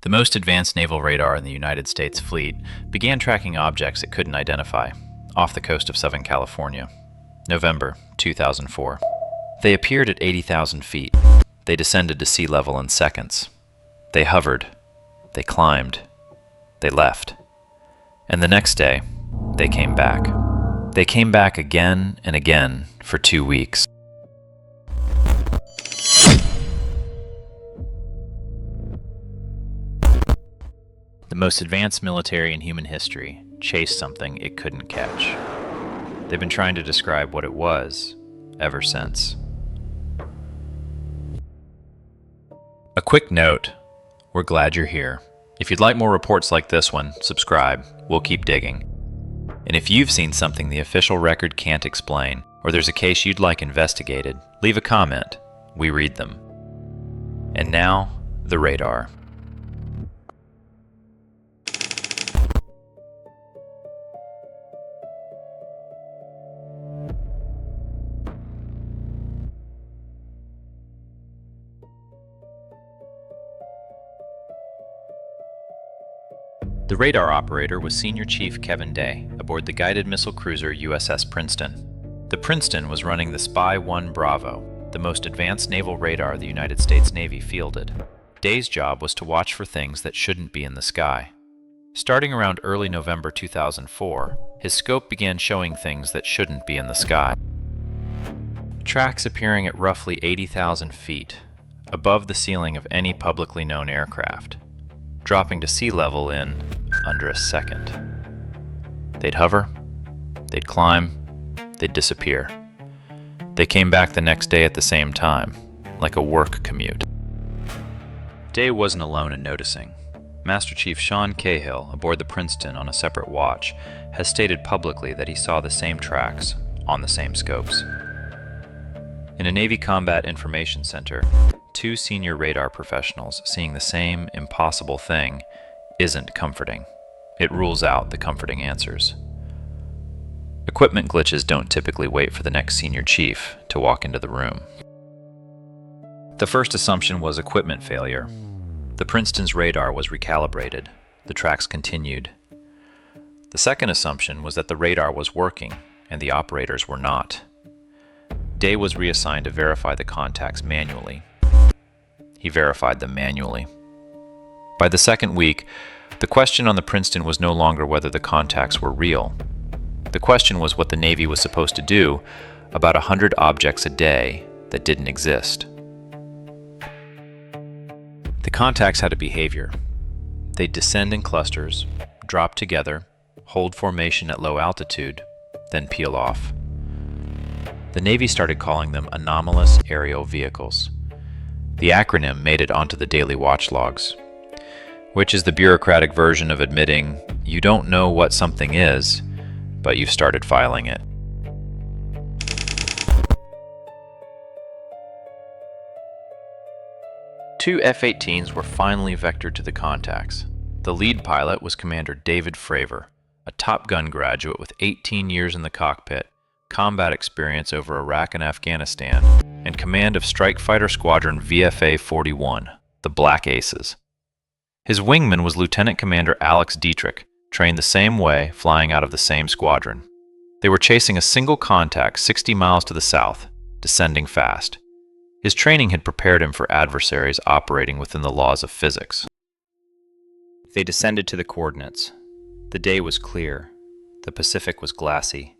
The most advanced naval radar in the United States fleet began tracking objects it couldn't identify off the coast of Southern California. November 2004. They appeared at 80,000 feet. They descended to sea level in seconds. They hovered. They climbed. They left. And the next day, they came back. They came back again and again for 2 weeks. The most advanced military in human history chased something it couldn't catch. They've been trying to describe what it was ever since. A quick note, we're glad you're here. If you'd like more reports like this one, subscribe. We'll keep digging. And if you've seen something the official record can't explain, or there's a case you'd like investigated, leave a comment. We read them. And now, the radar. The radar operator was Senior Chief Kevin Day aboard the guided missile cruiser USS Princeton. The Princeton was running the Spy-1 Bravo, the most advanced naval radar the United States Navy fielded. Day's job was to watch for things that shouldn't be in the sky. Starting around early November 2004, his scope began showing things that shouldn't be in the sky. Tracks appearing at roughly 80,000 feet, above the ceiling of any publicly known aircraft, dropping to sea level in under a second. They'd hover, they'd climb, they'd disappear. They came back the next day at the same time, like a work commute. Day wasn't alone in noticing. Master Chief Sean Cahill, aboard the Princeton on a separate watch, has stated publicly that he saw the same tracks on the same scopes. In a Navy Combat Information Center, 2 senior radar professionals seeing the same impossible thing isn't comforting. It rules out the comforting answers. Equipment glitches don't typically wait for the next senior chief to walk into the room. The first assumption was equipment failure. The Princeton's radar was recalibrated. The tracks continued. The second assumption was that the radar was working and the operators were not. Day was reassigned to verify the contacts manually. He verified them manually. By the second week, the question on the Princeton was no longer whether the contacts were real. The question was what the Navy was supposed to do about 100 objects a day that didn't exist. The contacts had a behavior. They'd descend in clusters, drop together, hold formation at low altitude, then peel off. The Navy started calling them anomalous aerial vehicles. The acronym made it onto the daily watch logs, which is the bureaucratic version of admitting you don't know what something is, but you've started filing it. Two F-18s were finally vectored to the contacts. The lead pilot was Commander David Fravor, a Top Gun graduate with 18 years in the cockpit, combat experience over Iraq and Afghanistan, and command of Strike Fighter Squadron VFA-41, the Black Aces. His wingman was Lieutenant Commander Alex Dietrich, trained the same way, flying out of the same squadron. They were chasing a single contact 60 miles to the south, descending fast. His training had prepared him for adversaries operating within the laws of physics. They descended to the coordinates. The day was clear. The Pacific was glassy.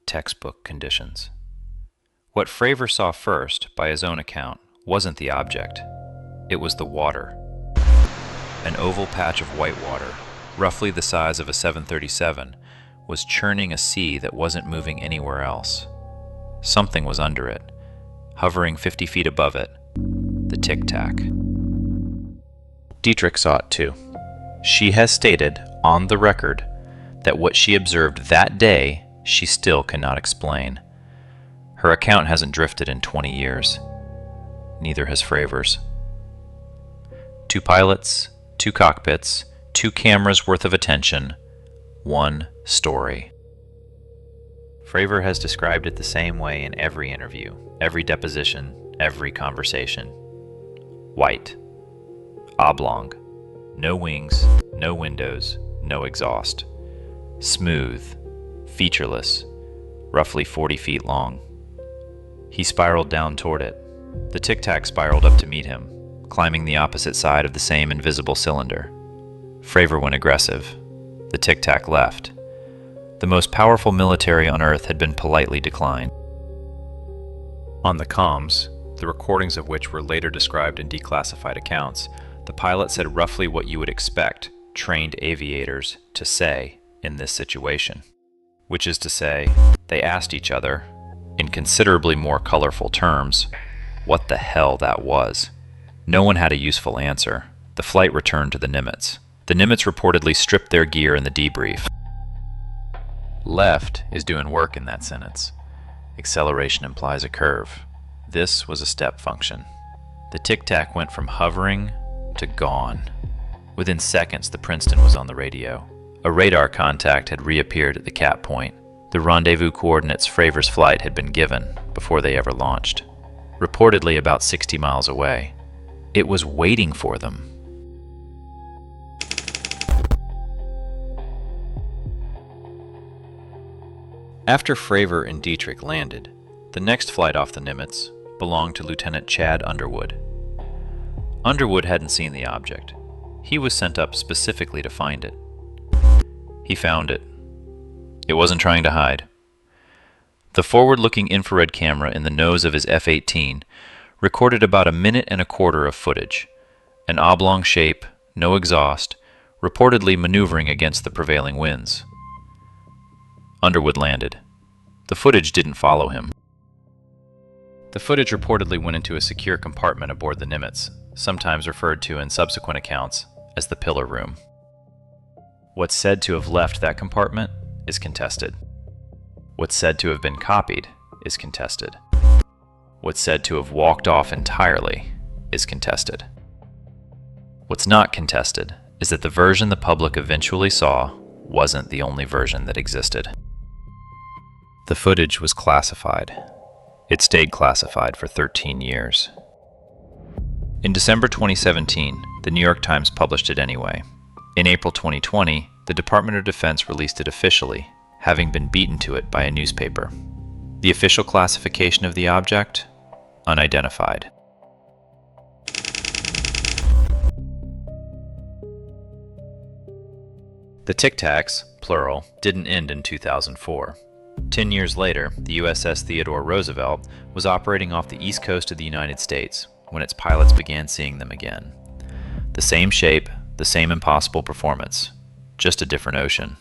Textbook conditions. What Fravor saw first, by his own account, wasn't the object. It was the water. An oval patch of white water, roughly the size of a 737, was churning a sea that wasn't moving anywhere else. Something was under it, hovering 50 feet above it. The Tic Tac. Dietrich saw it too. She has stated, on the record, that what she observed that day she still cannot explain. Her account hasn't drifted in 20 years. Neither has Fravor's. 2 pilots, 2 cockpits, 2 cameras worth of attention, 1 story. Fravor has described it the same way in every interview, every deposition, every conversation. White, oblong, No wings, no windows, no exhaust. Smooth, featureless, roughly 40 feet long. He spiraled down toward it. The Tic Tac spiraled up to meet him, climbing the opposite side of the same invisible cylinder. Fravor went aggressive. The Tic Tac left. The most powerful military on Earth had been politely declined. On the comms, the recordings of which were later described in declassified accounts, the pilot said roughly what you would expect trained aviators to say in this situation. Which is to say, they asked each other, in considerably more colorful terms, what the hell that was. No one had a useful answer. The flight returned to the Nimitz. The Nimitz reportedly stripped their gear in the debrief. Left is doing work in that sentence. Acceleration implies a curve. This was a step function. The Tic Tac went from hovering to gone. Within seconds, the Princeton was on the radio. A radar contact had reappeared at the cap point. The rendezvous coordinates Fravor's flight had been given before they ever launched. Reportedly about 60 miles away. It was waiting for them. After Fravor and Dietrich landed, the next flight off the Nimitz belonged to Lieutenant Chad Underwood. Underwood hadn't seen the object. He was sent up specifically to find it. He found it. It wasn't trying to hide. The forward-looking infrared camera in the nose of his F-18 recorded about 1.25 minutes of footage, an oblong shape, no exhaust, reportedly maneuvering against the prevailing winds. Underwood landed. The footage didn't follow him. The footage reportedly went into a secure compartment aboard the Nimitz, sometimes referred to in subsequent accounts as the pillar room. What's said to have left that compartment is contested. What's said to have been copied is contested. What's said to have walked off entirely is contested. What's not contested is that the version the public eventually saw wasn't the only version that existed. The footage was classified. It stayed classified for 13 years. In December 2017, the New York Times published it anyway. In April 2020, the Department of Defense released it officially, having been beaten to it by a newspaper. The official classification of the object? Unidentified. The Tic Tacs, plural, didn't end in 2004. 10 years later, the USS Theodore Roosevelt was operating off the east coast of the United States when its pilots began seeing them again. The same shape, the same impossible performance, just a different ocean.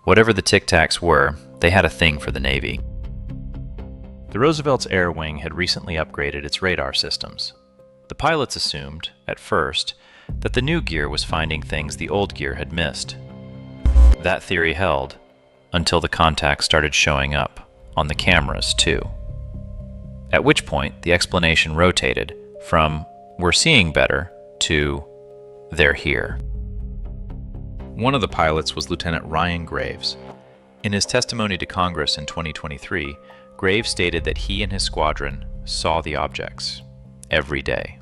Whatever the Tic Tacs were, they had a thing for the Navy. The Roosevelt's air wing had recently upgraded its radar systems. The pilots assumed, at first, that the new gear was finding things the old gear had missed. That theory held until the contacts started showing up, on the cameras too. At which point, the explanation rotated from, "we're seeing better," to, "they're here." One of the pilots was Lieutenant Ryan Graves. In his testimony to Congress in 2023, Graves stated that he and his squadron saw the objects every day.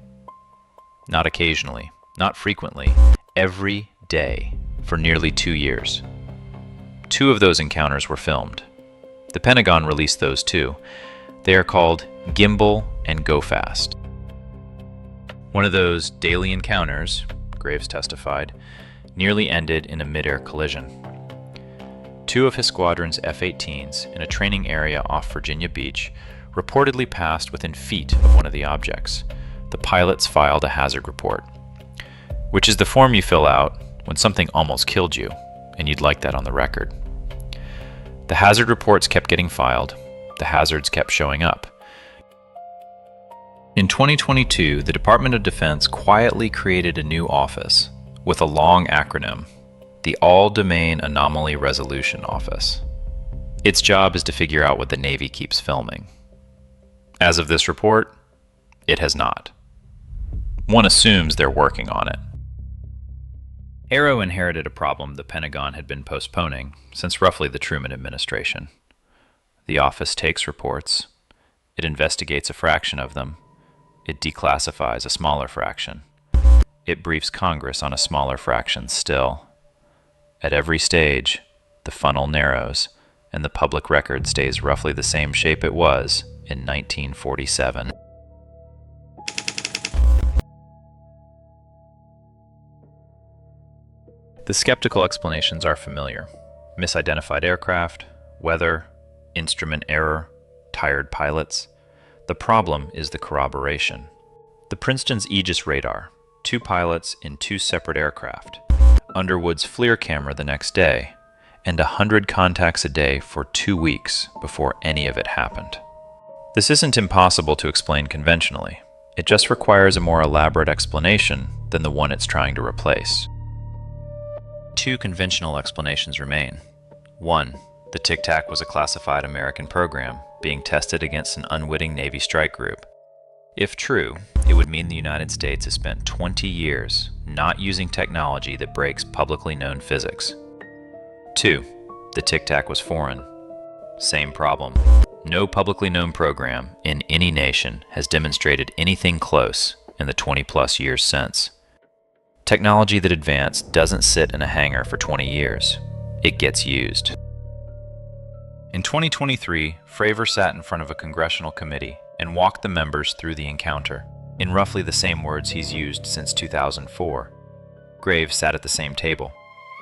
Not occasionally, not frequently, every day for nearly 2 years. 2 of those encounters were filmed. The Pentagon released those too. They are called Gimbal and Go Fast. One of those daily encounters, Graves testified, nearly ended in a mid-air collision. 2 of his squadron's F-18s in a training area off Virginia Beach reportedly passed within feet of one of the objects. The pilots filed a hazard report, which is the form you fill out when something almost killed you, and you'd like that on the record. The hazard reports kept getting filed. The hazards kept showing up. In 2022, the Department of Defense quietly created a new office with a long acronym, the All-Domain Anomaly Resolution Office. Its job is to figure out what the Navy keeps filming. As of this report, it has not. One assumes they're working on it. Aero inherited a problem the Pentagon had been postponing since roughly the Truman administration. The office takes reports, it investigates a fraction of them, it declassifies a smaller fraction, it briefs Congress on a smaller fraction still. At every stage, the funnel narrows, and the public record stays roughly the same shape it was in 1947. The skeptical explanations are familiar. Misidentified aircraft, weather, instrument error, tired pilots. The problem is the corroboration. The Princeton's Aegis radar, 2 pilots in 2 separate aircraft, Underwood's FLIR camera the next day, and 100 contacts a day for 2 weeks before any of it happened. This isn't impossible to explain conventionally. It just requires a more elaborate explanation than the one it's trying to replace. 2 conventional explanations remain. 1. The Tic Tac was a classified American program being tested against an unwitting Navy strike group. If true, it would mean the United States has spent 20 years not using technology that breaks publicly known physics. 2. The Tic Tac was foreign. Same problem. No publicly known program in any nation has demonstrated anything close in the 20-plus years since. Technology that advanced doesn't sit in a hangar for 20 years. It gets used. In 2023, Fravor sat in front of a congressional committee and walked the members through the encounter, in roughly the same words he's used since 2004. Graves sat at the same table.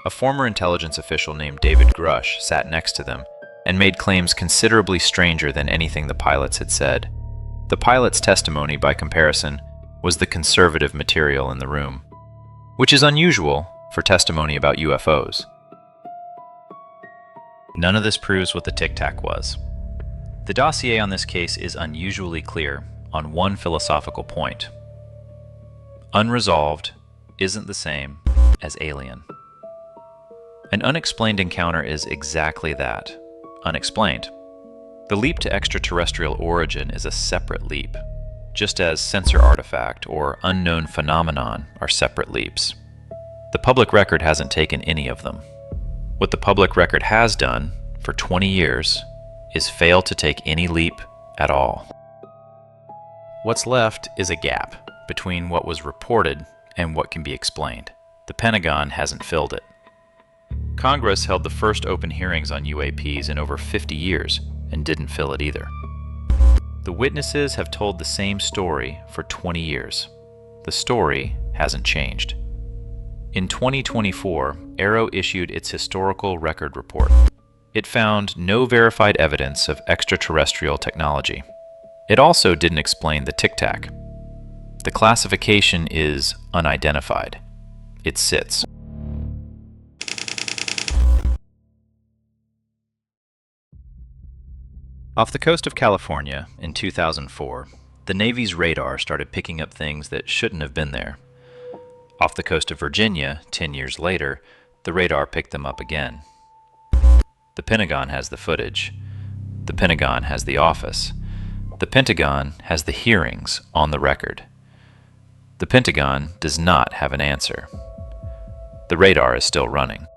A former intelligence official named David Grush sat next to them and made claims considerably stranger than anything the pilots had said. The pilot's testimony, by comparison, was the conservative material in the room, which is unusual for testimony about UFOs. None of this proves what the Tic Tac was. The dossier on this case is unusually clear on one philosophical point. Unresolved isn't the same as alien. An unexplained encounter is exactly that, unexplained. The leap to extraterrestrial origin is a separate leap, just as sensor artifact or unknown phenomenon are separate leaps. The public record hasn't taken any of them. What the public record has done for 20 years is fail to take any leap at all. What's left is a gap between what was reported and what can be explained. The Pentagon hasn't filled it. Congress held the first open hearings on UAPs in over 50 years and didn't fill it either. The witnesses have told the same story for 20 years. The story hasn't changed. In 2024, AARO issued its historical record report. It found no verified evidence of extraterrestrial technology. It also didn't explain the Tic Tac. The classification is unidentified. It sits. Off the coast of California in 2004, the Navy's radar started picking up things that shouldn't have been there. Off the coast of Virginia, 10 years later, the radar picked them up again. The Pentagon has the footage. The Pentagon has the office. The Pentagon has the hearings on the record. The Pentagon does not have an answer. The radar is still running.